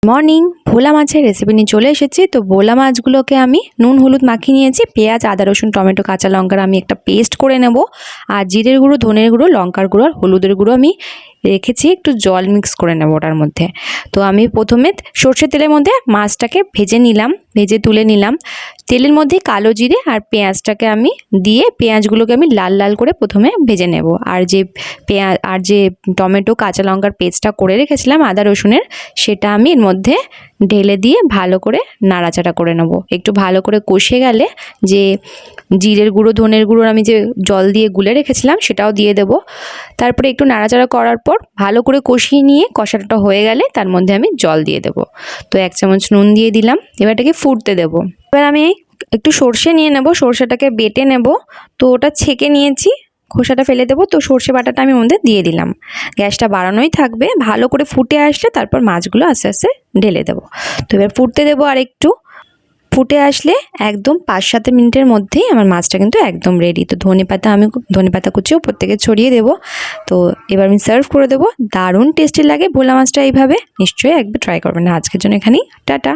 Morning, ভোলা মাছের recipe নিয়ে চলে এসেছি। তো ভোলা মাছগুলোকে আমি নুন হলুদ মাখিয়ে নিয়েছি। পেঁয়াজ, আদা, রসুন, টমেটো, কাঁচা লঙ্কার আমি একটা পেস্ট করে নেব। আর জিরের গুঁড়ো, ধনের গুঁড়ো, লঙ্কার গুঁড়ো আর হলুদের গুঁড়ো আমি রেখেছি, একটু জল মিক্স করে নেব ওটার মধ্যে। তো আমি প্রথমে সর্ষের তেলের মধ্যে মাছটাকে ভেজে নিলাম, ভেজে তুলে নিলাম। তেলের মধ্যে কালো জিরে আর পেঁয়াজটাকে আমি দিয়ে পেঁয়াজগুলোকে আমি লাল লাল করে প্রথমে ভেজে নেব। আর যে টমেটো, কাঁচা লঙ্কার পেস্টটা করে রেখেছিলাম আদা রসুনের, সেটা আমি এর মধ্যে ঢেলে দিয়ে ভালো করে নাড়াচাড়া করে নেব। একটু ভালো করে কষে গেলে যে জিরের গুঁড়ো, ধনের গুঁড়ো আমি যে জল দিয়ে গুলে রেখেছিলাম সেটাও দিয়ে দেব। তারপরে একটু নাড়াচাড়া করার পর ভালো করে কষিয়ে নিয়ে কষাটা হয়ে গেলে তার মধ্যে আমি জল দিয়ে দেব। তো 1 চামচ নুন দিয়ে দিলাম। এবার এটাকে ফুটতে দেব। এবার আমি একটু সর্ষে নিয়ে নেব, সর্ষেটাকে বেটে নেব। তো ওটা ছেঁকে নিয়েছি, খোসাটা ফেলে দেবো। তো সর্ষে বাটাটা আমি মধ্যে দিয়ে দিলাম। গ্যাসটা বাড়ানোই থাকবে। ভালো করে ফুটে আসলে তারপর মাছগুলো আস্তে আস্তে ঢেলে দেবো। তো এবার ফুটতে দেবো আর একটু। ফুটে আসলে একদম 5-7 মিনিটের মধ্যেই আমার মাছটা কিন্তু একদম রেডি। তো ধনেপাতা কুচিও উপর থেকে ছড়িয়ে দেবো। তো এবার আমি সার্ভ করে দেবো। দারুণ টেস্টি লাগে ভোলা মাছটা এইভাবে। নিশ্চয়ই একবার ট্রাই করবেন। আজকের জন্য এখানেই টাটা।